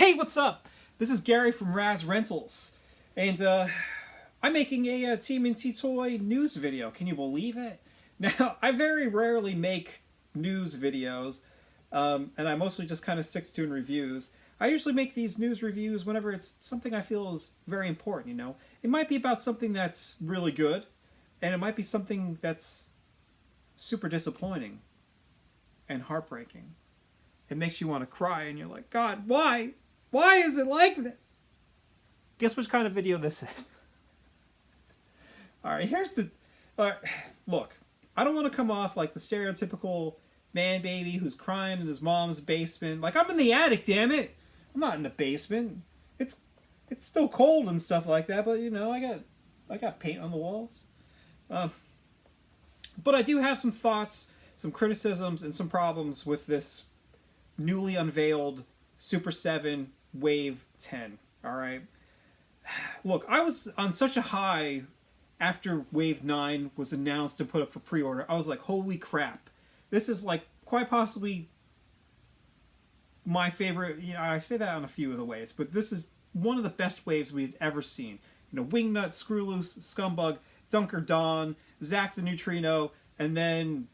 Hey, what's up? This is Gary from Raz Rentals, and I'm making a TMNT toy news video. Can you believe it? Now, I very rarely make news videos, and I mostly just kind of stick to doing reviews. I usually make these news reviews whenever it's something I feel is very important, you know? It might be about something that's really good, and it might be something that's super disappointing and heartbreaking. It makes you want to cry, and you're like, God, why? Why is it like this? Guess which kind of video this is. Alright, here's the... look, I don't want to come off like the stereotypical man baby who's crying in his mom's basement. Like, I'm in the attic, damn it! I'm not in the basement. It's still cold and stuff like that, but, you know, I got paint on the walls. But I do have some thoughts, some criticisms, and some problems with this newly unveiled Super7 Wave 10. Alright? Look, I was on such a high after Wave 9 was announced and put up for pre-order. I was like, holy crap. This is like quite possibly my favorite. You know, I say that on a few of the ways, but this is one of the best waves we've ever seen. You know, Wingnut, Screwloose, Scumbug, Dunker Dawn, Zack the Neutrino, and then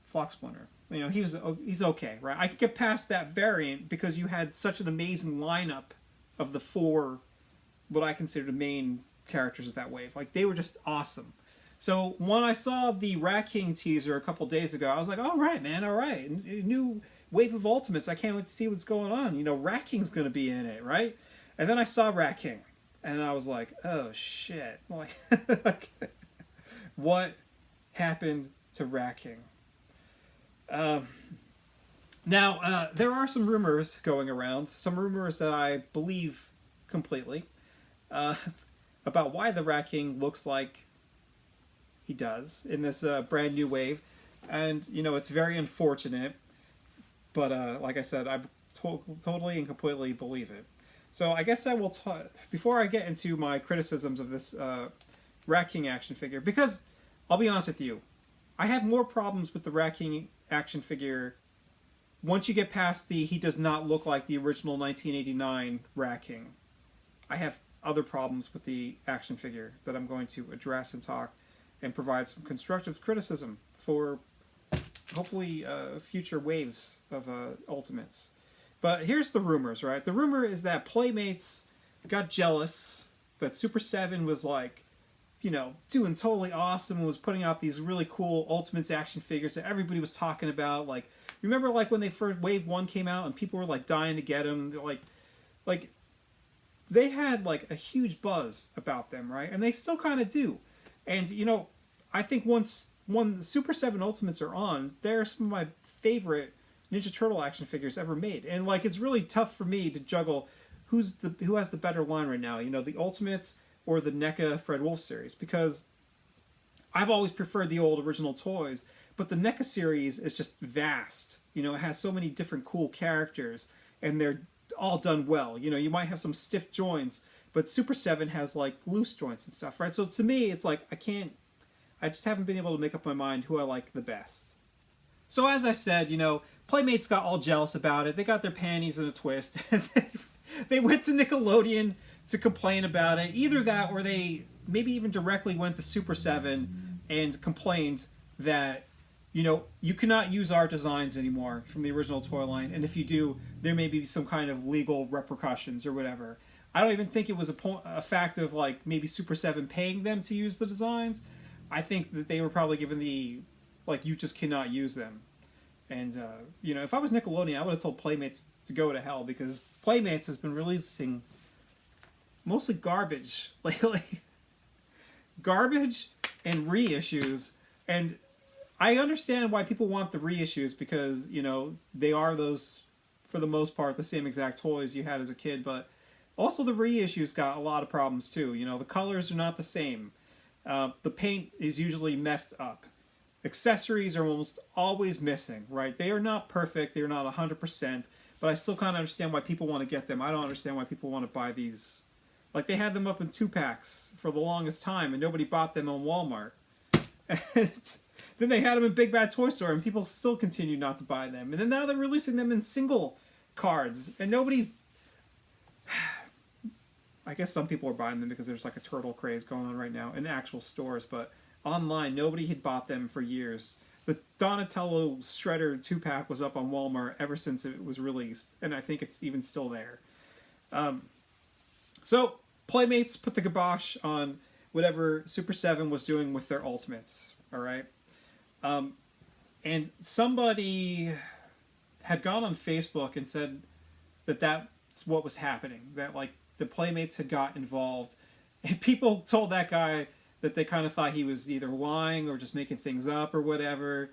Flock Splinter. You know, he's okay, right? I could get past that variant because you had such an amazing lineup of the four, what I consider the main characters of that wave. Like, they were just awesome. So when I saw the Rat King teaser a couple days ago, I was like, all right, man, all right. New wave of Ultimates. I can't wait to see what's going on. You know, Rat King's going to be in it, right? And then I saw Rat King, and I was like, oh, shit. Like, what happened to Rat King? Now, there are some rumors going around, some rumors that I believe completely, about why the Rat King looks like he does in this brand new wave. And, you know, it's very unfortunate, but like I said, I totally and completely believe it. So I guess I will before I get into my criticisms of this Rat King action figure, because I'll be honest with you, I have more problems with the Rat King action figure once you get past the he does not look like the original 1989 Rat King. I have other problems with the action figure that I'm going to address and talk and provide some constructive criticism for hopefully future waves of Ultimates. But here's the rumors, right? The rumor is that Playmates got jealous that Super7 was like, you know, doing totally awesome and was putting out these really cool Ultimates action figures that everybody was talking about. Like, remember like when they first Wave 1 came out and people were like dying to get them? They're like they had like a huge buzz about them, right? And they still kind of do. And, you know, I think once the Super7 Ultimates are on, they're some of my favorite Ninja Turtle action figures ever made. And like, it's really tough for me to juggle who has the better line right now, you know, the Ultimates or the NECA Fred Wolf series, because I've always preferred the old original toys, but the NECA series is just vast. You know, it has so many different cool characters, and they're all done well. You know, you might have some stiff joints, but Super7 has like loose joints and stuff, right? So to me, it's like I just haven't been able to make up my mind who I like the best. So as I said, you know, Playmates got all jealous about it. They got their panties in a twist. They went to Nickelodeon to complain about it. Either that, or they maybe even directly went to Super7 and complained that, you know, you cannot use our designs anymore from the original toy line, and if you do, there may be some kind of legal repercussions or whatever. I don't even think it was a fact of like maybe Super7 paying them to use the designs. I think that they were probably given the, like, you just cannot use them. And, you know, if I was Nickelodeon, I would have told Playmates to go to hell, because Playmates has been releasing mostly garbage lately. Garbage and reissues. And I understand why people want the reissues, because, you know, they are those, for the most part, the same exact toys you had as a kid. But also the reissues got a lot of problems too. You know, the colors are not the same. The paint is usually messed up. Accessories are almost always missing, right? They are not perfect. They're not 100%. But I still kind of understand why people want to get them. I don't understand why people want to buy these. Like, they had them up in 2-packs for the longest time, and nobody bought them on Walmart. And then they had them in Big Bad Toy Store, and people still continue not to buy them. And then now they're releasing them in single cards, and nobody... I guess some people are buying them because there's like a turtle craze going on right now in the actual stores, but online nobody had bought them for years. The Donatello Shredder 2-pack was up on Walmart ever since it was released, and I think it's even still there. So Playmates put the kibosh on whatever Super 7 was doing with their Ultimates. All right, and somebody had gone on Facebook and said that that's what was happening. That like the Playmates had got involved, and people told that guy that they kind of thought he was either lying or just making things up or whatever.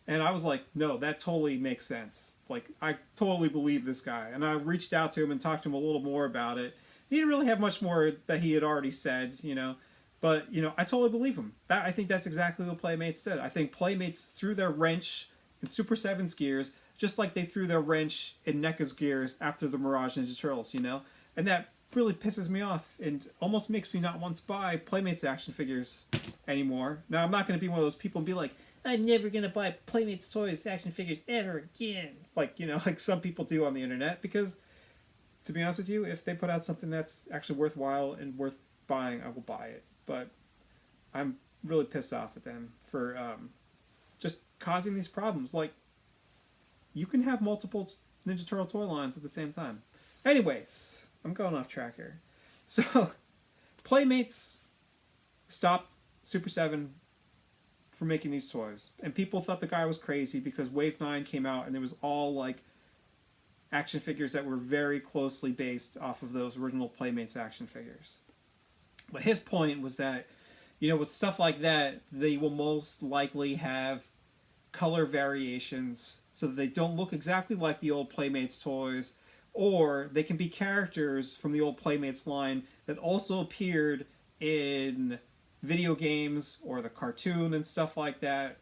And I was like, no, that totally makes sense. Like, I totally believe this guy. And I reached out to him and talked to him a little more about it. He didn't really have much more that he had already said, you know. But, you know, I totally believe him. I think that's exactly what Playmates did. I think Playmates threw their wrench in Super 7's gears, just like they threw their wrench in NECA's gears after the Mirage Ninja Turtles, you know. And that really pisses me off and almost makes me not want to buy Playmates action figures anymore. Now, I'm not going to be one of those people and be like, I'm never going to buy Playmates toys action figures ever again. Like, you know, like some people do on the internet, because to be honest with you, if they put out something that's actually worthwhile and worth buying, I will buy it. But I'm really pissed off at them for just causing these problems. Like, you can have multiple Ninja Turtle toy lines at the same time. Anyways, I'm going off track here. So, Playmates stopped Super 7 from making these toys. And people thought the guy was crazy because Wave 9 came out and there was all, like, action figures that were very closely based off of those original Playmates action figures. But his point was that, you know, with stuff like that, they will most likely have color variations so that they don't look exactly like the old Playmates toys, or they can be characters from the old Playmates line that also appeared in video games or the cartoon and stuff like that,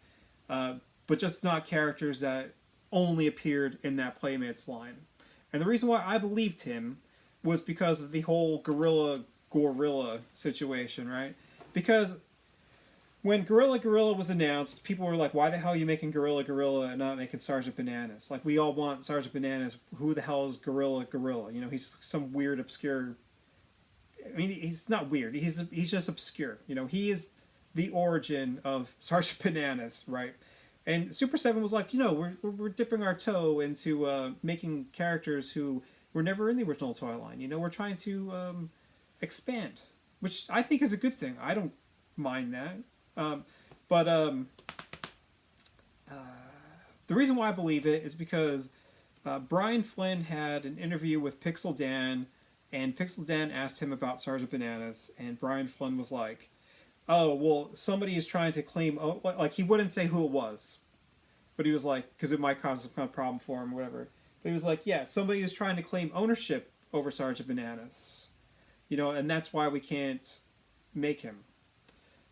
but just not characters that only appeared in that Playmates line. And the reason why I believed him was because of the whole Gorilla situation, right? Because when Gorilla was announced, people were like, why the hell are you making Gorilla and not making Sergeant Bananas? Like, we all want Sergeant Bananas. Who the hell is Gorilla? You know, he's some weird, obscure... I mean, he's not weird. He's just obscure. You know, he is the origin of Sergeant Bananas, right? And Super 7 was like, you know, we're dipping our toe into making characters who were never in the original toy line. You know, we're trying to expand, which I think is a good thing. I don't mind that. But the reason why I believe it is because Brian Flynn had an interview with Pixel Dan, and Pixel Dan asked him about Sergeant Bananas, and Brian Flynn was like, oh, well, somebody is trying to claim... Oh, like, he wouldn't say who it was, but he was like, because it might cause some kind of problem for him or whatever. But he was like, yeah, somebody is trying to claim ownership over Sergeant Bananas. You know, and that's why we can't make him.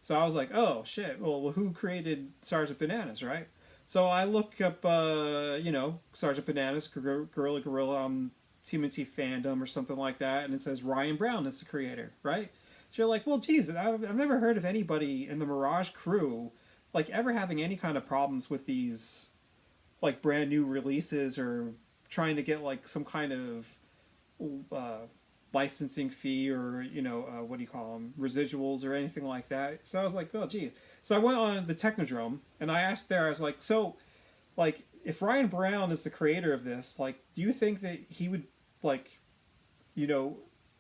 So I was like, oh, shit, well, who created Sergeant Bananas, right? So I look up, you know, Sergeant Bananas, Gorilla on TMNT Fandom or something like that, and it says Ryan Brown is the creator, right? So you're like, well, geez, I've never heard of anybody in the Mirage crew, like, ever having any kind of problems with these, like, brand new releases or trying to get, like, some kind of licensing fee or, you know, what do you call them, residuals or anything like that. So I was like, oh, geez. So I went on the Technodrome, and I asked there, I was like, so, like, if Ryan Brown is the creator of this, like, do you think that he would, like, you know,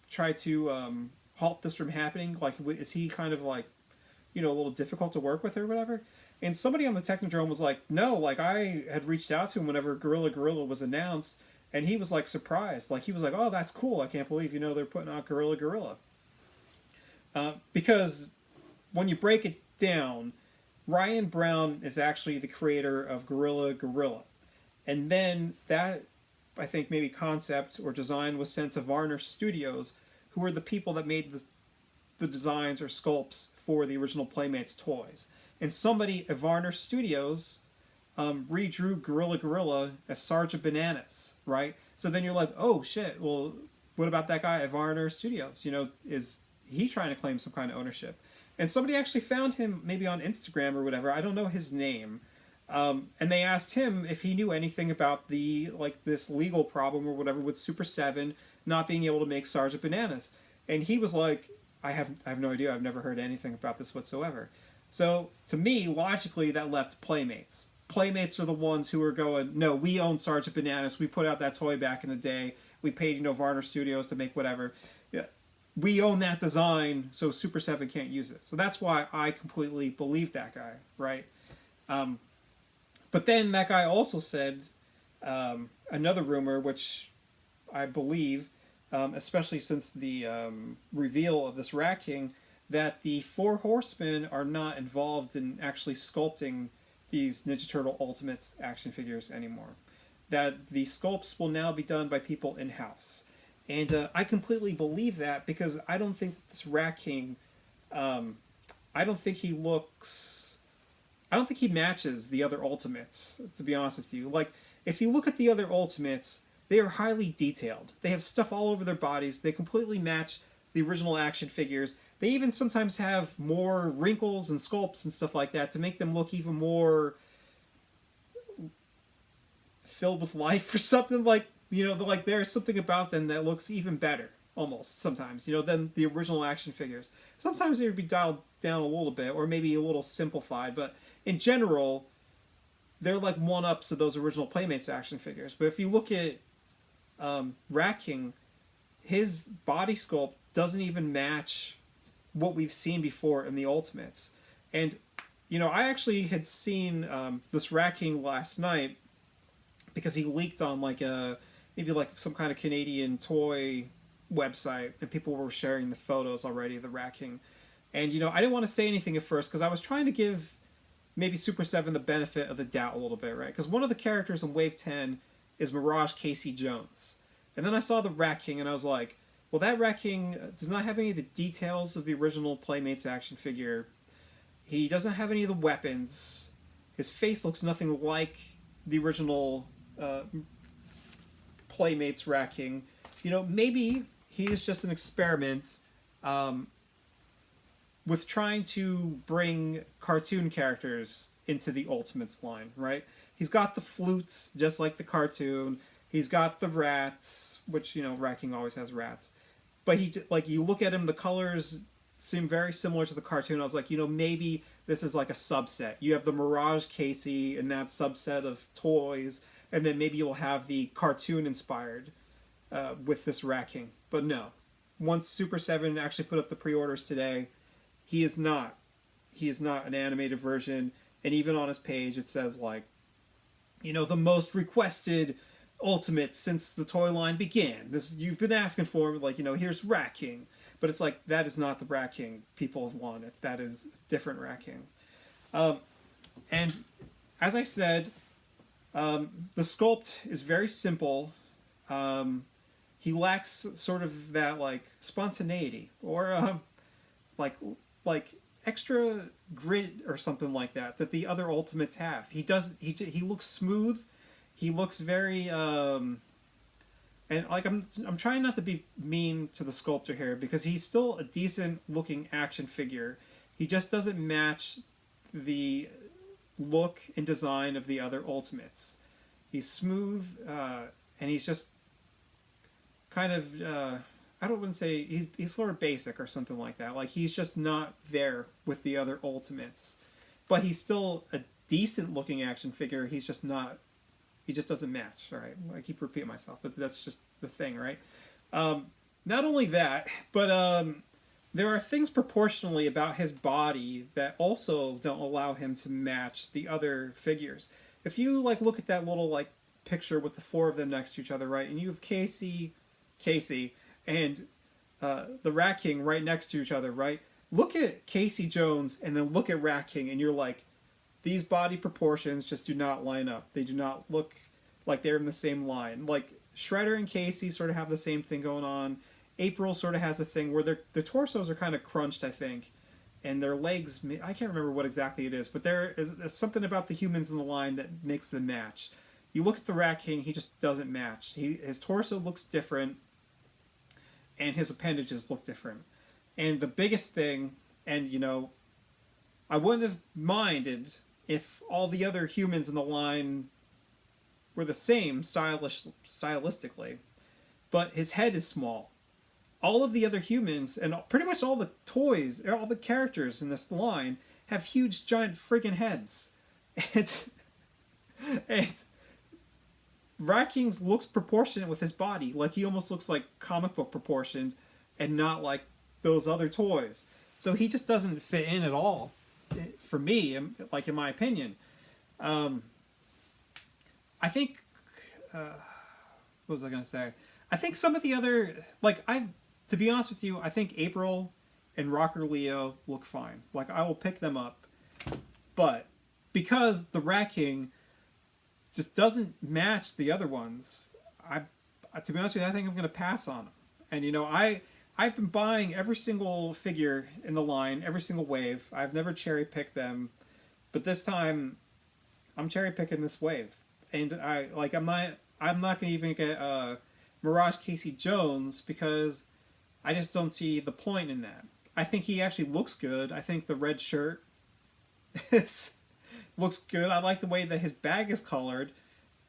try to halt this from happening? Like, is he kind of, like, you know, a little difficult to work with or whatever? And somebody on the Technodrome was like, no, like, I had reached out to him whenever Gorilla was announced, and he was, like, surprised. Like, he was like, oh, that's cool. I can't believe, you know, they're putting out Gorilla. Because when you break it down, Ryan Brown is actually the creator of Gorilla. And then that, I think, maybe concept or design was sent to Varner Studios, who were the people that made the designs or sculpts for the original Playmates toys. And somebody at Varner Studios redrew Gorilla as Sergeant Bananas, right? So then you're like, oh shit, well, what about that guy at Varner Studios? You know, is he trying to claim some kind of ownership? And somebody actually found him maybe on Instagram or whatever. I don't know his name. And they asked him if he knew anything about the like this legal problem or whatever with Super 7 not being able to make Sergeant Bananas, and he was like, I have no idea. I've never heard anything about this whatsoever. So to me, logically, that left Playmates. Playmates are the ones who are going, no, we own Sergeant Bananas. We put out that toy back in the day. We paid Varner Studios to make whatever. Yeah, we own that design, so Super 7 can't use it. So that's why I completely believe that guy, right? But then that guy also said another rumor, which I believe, especially since the reveal of this Rat King, that the Four Horsemen are not involved in actually sculpting these Ninja Turtle Ultimates action figures anymore. That the sculpts will now be done by people in-house. And I completely believe that because I don't think that this Rat King, I don't think he looks... I don't think he matches the other Ultimates, to be honest with you. Like, if you look at the other Ultimates, they are highly detailed. They have stuff all over their bodies. They completely match the original action figures. They even sometimes have more wrinkles and sculpts and stuff like that to make them look even more filled with life or something. Like, like there's something about them that looks even better, almost, sometimes, than the original action figures. Sometimes they would be dialed down a little bit, or maybe a little simplified, but in general, they're like one-ups of those original Playmates action figures. But if you look at Rat King, his body sculpt doesn't even match what we've seen before in the Ultimates. And, I actually had seen this Rat King last night because he leaked on maybe some kind of Canadian toy website, and people were sharing the photos already of the Rat King. And, I didn't want to say anything at first because I was trying to give maybe Super 7 the benefit of the doubt a little bit, right? Because one of the characters in Wave 10 is Mirage Casey Jones. And then I saw the Rat King and I was like, well, that Rat King does not have any of the details of the original Playmates action figure. He doesn't have any of the weapons. His face looks nothing like the original Playmates Rat King. Maybe he is just an experiment with trying to bring cartoon characters into the Ultimates line, right? He's got the flutes, just like the cartoon. He's got the rats, which, Rat King always has rats. But you look at him, the colors seem very similar to the cartoon. I was like, maybe this is like a subset. You have the Mirage Casey in that subset of toys, and then maybe you'll have the cartoon inspired with this Rat King. But no. Once Super 7 actually put up the pre-orders today, he is not. He is not an animated version. And even on his page, it says, the most requested Ultimate since the toy line began. This you've been asking for, here's Rat King. But it's like, that is not the Rat King people have wanted. That is a different Rat King. And as I said, the sculpt is very simple. He lacks sort of that, spontaneity. Or, extra grit or something like that the other Ultimates have. He looks smooth. He looks very and I'm trying not to be mean to the sculptor here because he's still a decent looking action figure. He just doesn't match the look and design of the other Ultimates. He's smooth and he's just kind of I don't want to say he's sort of basic or something like that. He's just not there with the other Ultimates. But he's still a decent looking action figure. He's just not. He just doesn't match. All right, I keep repeating myself, but that's just the thing, right? Not only that, but there are things proportionally about his body that also don't allow him to match the other figures. If you look at that little picture with the four of them next to each other, right, and you have Casey, and the Rat King right next to each other, right? Look at Casey Jones and then look at Rat King, and you're like, these body proportions just do not line up. They do not look like they're in the same line. Shredder and Casey sort of have the same thing going on. April sort of has a thing where their torsos are kind of crunched, I think, and their legs, I can't remember what exactly it is, but there's something about the humans in the line that makes them match. You look at the Rat King, he just doesn't match. His torso looks different, and his appendages look different. And the biggest thing, and I wouldn't have minded if all the other humans in the line were the same stylistically, but his head is small. All of the other humans and pretty much all the toys, all the characters in this line have huge, giant friggin' heads. It's, it's Rackings looks proportionate with his body, like he almost looks like comic book proportions, and not like those other toys. So he just doesn't fit in at all, for me. Like in my opinion, I think. What was I gonna say? I think some of the other, to be honest with you, I think April and Rocker Leo look fine. Like I will pick them up, but because the Rat King just doesn't match the other ones, to be honest with you, I think I'm going to pass on them. And I've been buying every single figure in the line, every single wave. I've never cherry picked them, but this time I'm cherry picking this wave. And I'm not going to even get Mirage Casey Jones because I just don't see the point in that. I think he actually looks good. I think the red shirt looks good. I like the way that his bag is colored,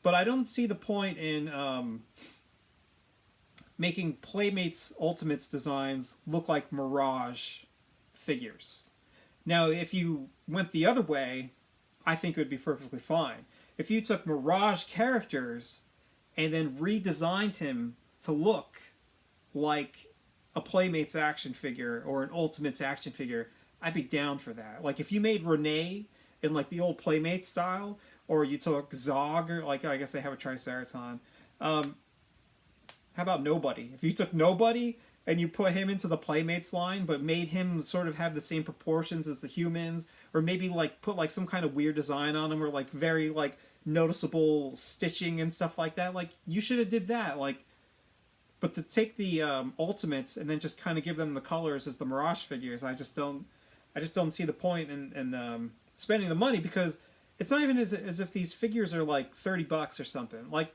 but I don't see the point in making Playmates Ultimates designs look like Mirage figures. Now, if you went the other way, I think it would be perfectly fine. If you took Mirage characters and then redesigned him to look like a Playmates action figure or an Ultimates action figure, I'd be down for that. Like if you made Renee in like the old Playmates style, or you took Zog, or like I guess they have a Triceraton. How about Nobody? If you took Nobody and you put him into the Playmates line, but made him sort of have the same proportions as the humans, or maybe like put like some kind of weird design on him, or like very like noticeable stitching and stuff like that. Like you should have did that. Like, but to take the Ultimates and then just kind of give them the colors as the Mirage figures, I just don't see the point in spending the money, because it's not even as if these figures are like $30 or something. Like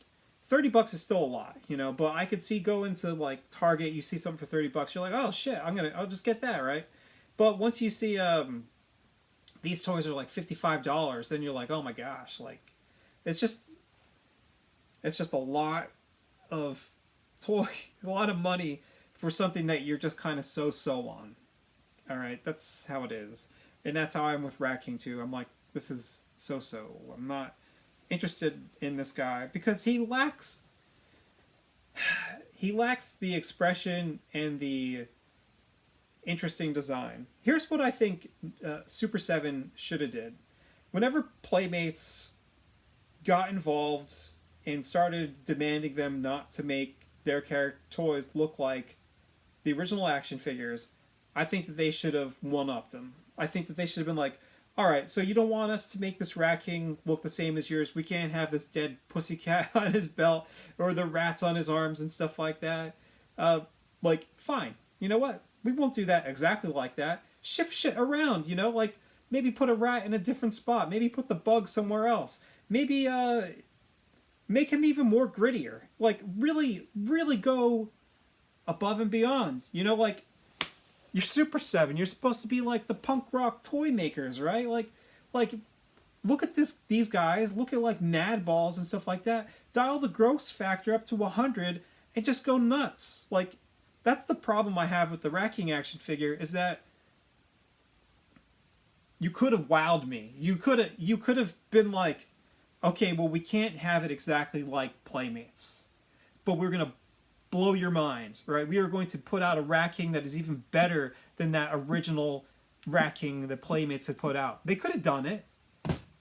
$30 is still a lot, but I could see go into like Target, you see something for $30, you're like, oh shit, I'll just get that, right? But once you see these toys are like $55, then you're like, oh my gosh, like it's just a lot of a lot of money for something that you're just kind of so on. All right, that's how it is. And that's how I'm with Rat King too. I'm like, this is so. I'm not interested in this guy because he lacks the expression and the interesting design. Here's what I think Super7 should have did. Whenever Playmates got involved and started demanding them not to make their character toys look like the original action figures, I think that they should have one-upped them. I think that they should have been like, all right, so you don't want us to make this Rat King look the same as yours. We can't have this dead pussycat on his belt or the rats on his arms and stuff like that. Fine. You know what? We won't do that exactly like that. Shift shit around, like maybe put a rat in a different spot. Maybe put the bug somewhere else. Maybe make him even more grittier. Like really, really go above and beyond. Like you're Super7. You're supposed to be like the punk rock toy makers, right? Like look at these guys. Look at like Mad Balls and stuff like that. Dial the gross factor up to 100 and just go nuts. Like that's the problem I have with the Rat King action figure, is that you could have wowed me. You could have been like, okay, well we can't have it exactly like Playmates, but we're gonna blow your mind, right? We are going to put out a Rat King that is even better than that original Rat King that Playmates had put out. They could have done it.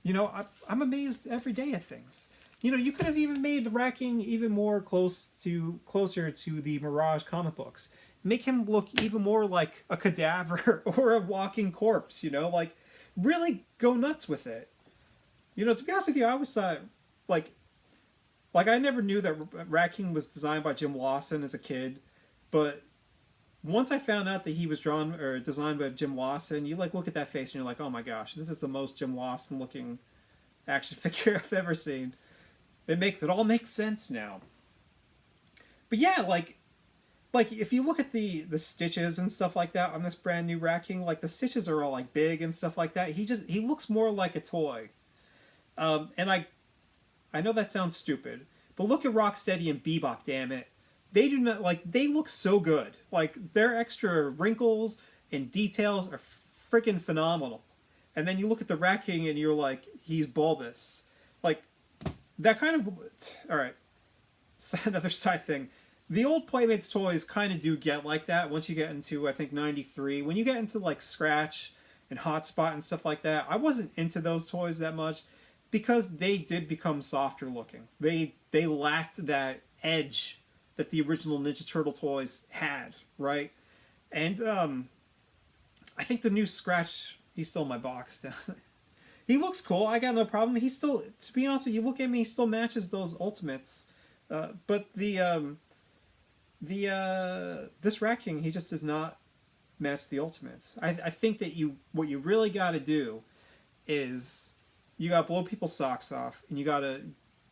I'm amazed every day at things. You could have even made the Rat King even more closer to the Mirage comic books. Make him look even more like a cadaver or a walking corpse, like really go nuts with it. To be honest with you, I always thought, like I never knew that Rat King was designed by Jim Lawson as a kid, but once I found out that he was drawn or designed by Jim Lawson, you look at that face and you're like, oh my gosh, this is the most Jim Lawson looking action figure I've ever seen. It all makes sense now. But yeah, like if you look at the stitches and stuff like that on this brand new Rat King, like the stitches are all like big and stuff like that. He looks more like a toy And I know that sounds stupid, but look at Rocksteady and Bebop, damn it. They do not, like, they look so good. Like, their extra wrinkles and details are freaking phenomenal. And then you look at the Rat King and you're like, he's bulbous. Like, that kind of... Alright. Another side thing. The old Playmates toys kind of do get like that once you get into, I think, 93. When you get into, like, Scratch and Hotspot and stuff like that, I wasn't into those toys that much because they did become softer looking. They lacked that edge that the original Ninja Turtle toys had, right? And I think the new Scratch, he's still in my box. He looks cool. I got no problem. He still, to be honest with you, look at me, he still matches those Ultimates. But this Rat King, he just does not match the Ultimates. I think that what you really got to do is you got to blow people's socks off, and you got to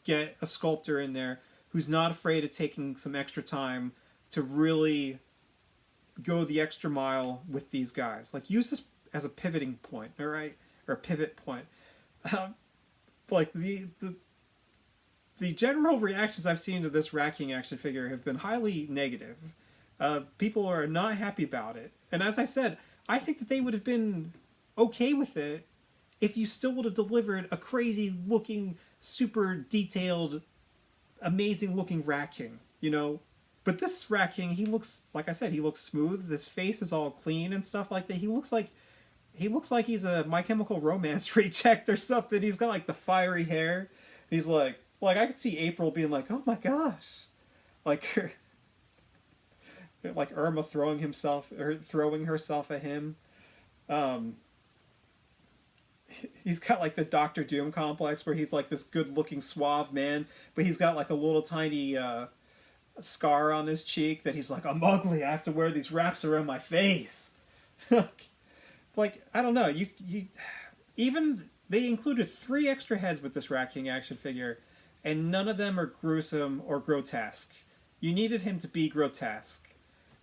get a sculptor in there who's not afraid of taking some extra time to really go the extra mile with these guys. Like, use this as a pivoting point, all right? Or a pivot point. Like, the general reactions I've seen to this Rat King action figure have been highly negative. People are not happy about it. And as I said, I think that they would have been okay with it if you still would have delivered a crazy-looking, super detailed, amazing-looking Rat King, you know? But this Rat King, he looks, like I said, he looks smooth. His face is all clean and stuff like that. He looks like he's a My Chemical Romance reject or something. He's got, like, the fiery hair. He's like I could see April being like, oh my gosh. Like Irma throwing herself at him. He's got like the Doctor Doom complex where he's like this good-looking suave man, but he's got like a little tiny scar on his cheek that he's like, I'm ugly, I have to wear these wraps around my face. Like, I don't know, you even they included 3 extra heads with this Rat King action figure, and none of them are gruesome or grotesque. You needed him to be grotesque.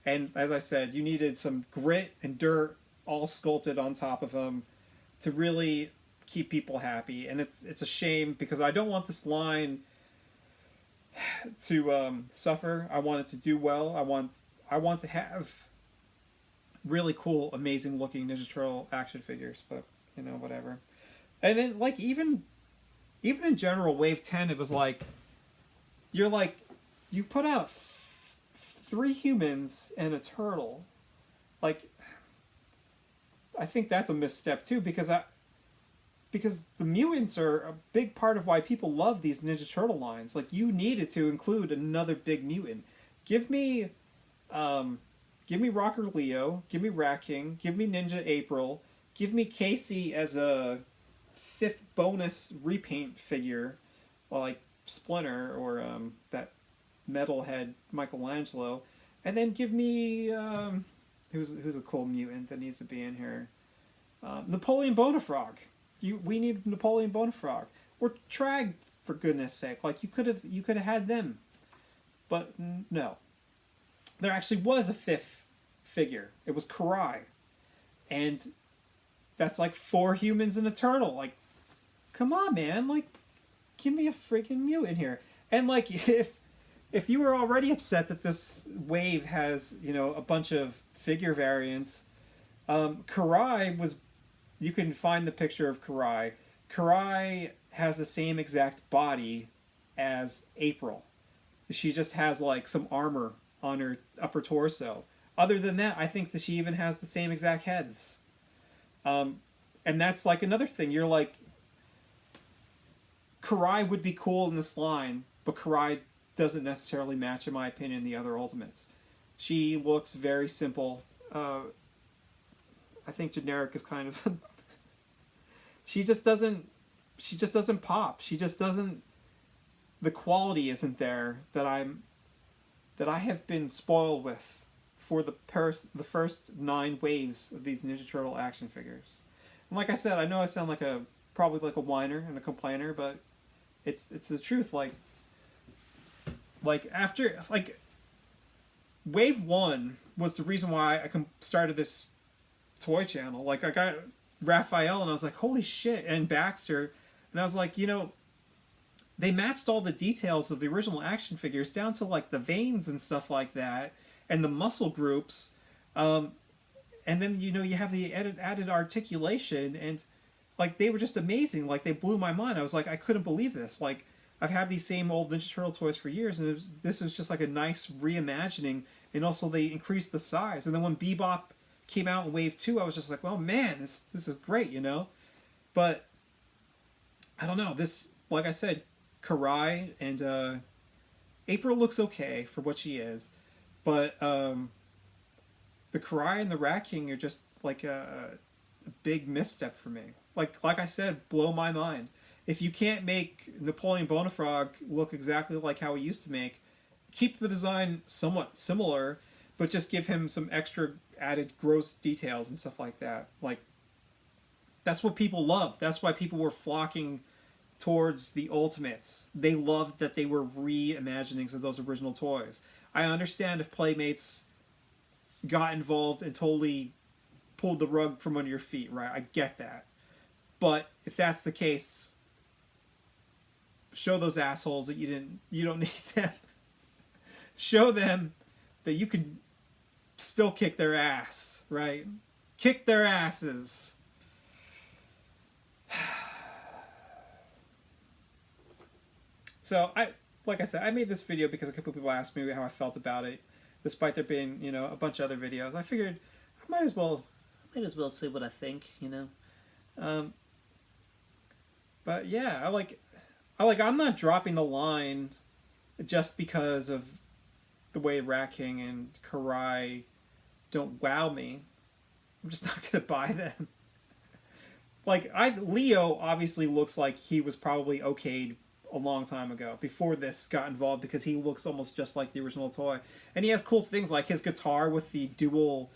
And as I said, you needed some grit and dirt all sculpted on top of him to really keep people happy. And it's a shame because I don't want this line to suffer. I want it to do well. I want to have really cool, amazing looking Ninja Turtle action figures, but you know, whatever. And then like even in general, Wave 10, it was like you put out 3 humans and a turtle. Like, I think that's a misstep too, because the mutants are a big part of why people love these Ninja Turtle lines. Like, you needed to include another big mutant. Give me Rocker Leo, give me Rat King, give me Ninja April, give me Casey as a 5th bonus repaint figure, like Splinter or that metalhead Michelangelo, and then give me who's a cool mutant that needs to be in here, Napoleon Bonafrog. We need Napoleon Bonafrog or Trag, for goodness sake. Like, you could have had them, but no. There actually was a 5th figure. It was Karai, and that's like 4 humans and a turtle. Like, come on, man! Like, give me a freaking mutant here. And like, if you were already upset that this wave has, you know, a bunch of figure variants, Karai was. You can find the picture of Karai. Karai has the same exact body as April. She just has like some armor on her upper torso. Other than that, I think that she even has the same exact heads. And that's like another thing. You're like, Karai would be cool in this line, but Karai doesn't necessarily match, in my opinion, the other Ultimates. She looks very simple. I think generic is kind of she just doesn't pop. She just doesn't, the quality isn't there that I have been spoiled with for the first 9 waves of these Ninja Turtle action figures. And like I said, I know I sound probably like a whiner and a complainer, but it's the truth. Like after Wave 1 was the reason why I started this toy channel. Like, I got Raphael and I was like, holy shit, and Baxter, And I was like, you know, they matched all the details of the original action figures down to like the veins and stuff like that, and the muscle groups. And then, you know, you have the added articulation, and like they were just amazing. Like they blew my mind. I was like, I couldn't believe this. Like I've had these same old Ninja Turtle toys for years, and this was just like a nice reimagining. And also they increased the size. And then when Bebop came out in Wave 2, I was just like, well, man, this is great, you know. But I don't know. This, like I said, Karai and April looks okay for what she is, but the Karai and the Rat King are just like a big misstep for me. Like I said, blow my mind. If you can't make Napoleon Bonafrog look exactly like how he used to make, keep the design somewhat similar, but just give him some extra added gross details and stuff like that. Like, that's what people love. That's why people were flocking towards the Ultimates. They loved that they were reimaginings of those original toys. I understand if Playmates got involved and totally pulled the rug from under your feet, right? I get that. But if that's the case, show those assholes that you don't need them. Show them that you can still kick their ass, right? Kick their asses. So like I said, I made this video because a couple of people asked me how I felt about it, despite there being, you know, a bunch of other videos. I figured I might as well say what I think, you know. But yeah, I'm not dropping the line just because of the way Rat King and Karai don't wow me. I'm just not gonna buy them. Like Leo obviously looks like he was probably okayed a long time ago, before this got involved, because he looks almost just like the original toy. And he has cool things like his guitar with the dual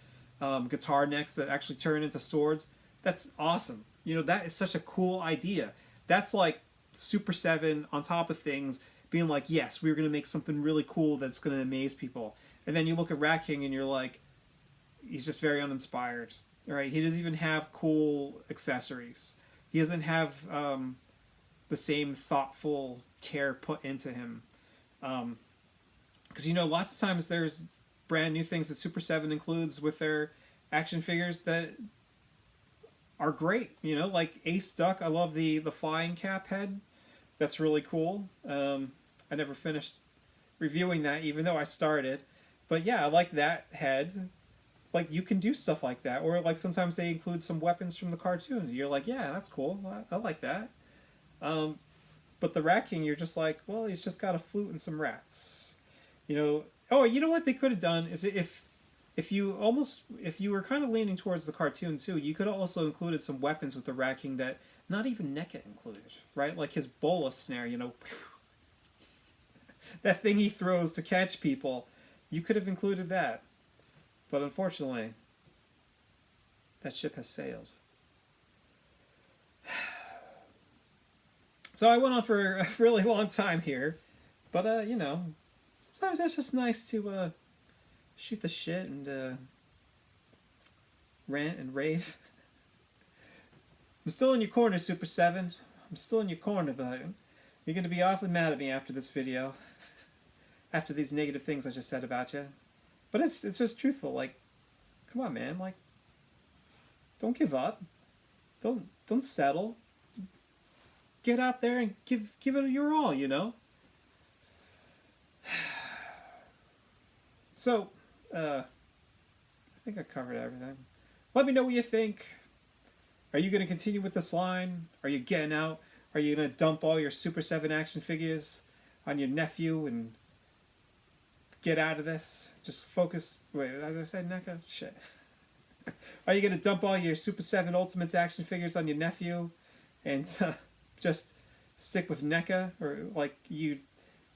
guitar necks that actually turn into swords. That's awesome. You know, that is such a cool idea. That's like Super7 on top of things, being like, yes, we're going to make something really cool that's going to amaze people. And then you look at Rat King and you're like, he's just very uninspired. Right? He doesn't even have cool accessories. He doesn't have the same thoughtful care put into him. Because, you know, lots of times there's brand new things that Super7 includes with their action figures that are great. You know, like Ace Duck, I love the flying cap head. That's really cool. I never finished reviewing that, even though I started. But yeah, I like that head. Like, you can do stuff like that. Or, like, sometimes they include some weapons from the cartoon. You're like, yeah, that's cool. I like that. But the Rat King, you're just like, well, he's just got a flute and some rats. You know, oh, you know what they could have done is if you were kind of leaning towards the cartoon too, you could have also included some weapons with the Rat King that not even NECA included, right? Like his bola snare, you know, that thing he throws to catch people. You could have included that. But unfortunately, that ship has sailed. So I went on for a really long time here, but you know, sometimes it's just nice to shoot the shit and rant and rave. I'm still in your corner, Super7. I'm still in your corner, but you're going to be awfully mad at me after this video, after these negative things I just said about you. But it's just truthful. Like, come on, man. Like, don't give up. Don't settle. Get out there and give it your all, you know? So, I think I covered everything. Let me know what you think. Are you going to continue with this line? Are you getting out? Are you going to dump all your Super7 action figures on your nephew and get out of this? Just focus. Wait, as I said, NECA? Shit. Are you going to dump all your Super7 Ultimates action figures on your nephew and just stick with NECA?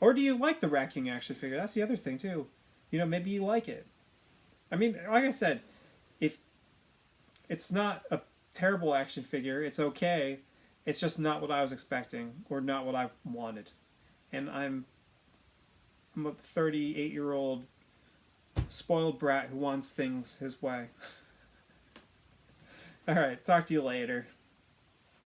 Or do you like the Rat King action figure? That's the other thing too. You know, maybe you like it. I mean, like I said, if it's not a terrible action figure, it's okay. It's just not what I was expecting or not what I wanted. And I'm a 38-year-old spoiled brat who wants things his way. All right, talk to you later.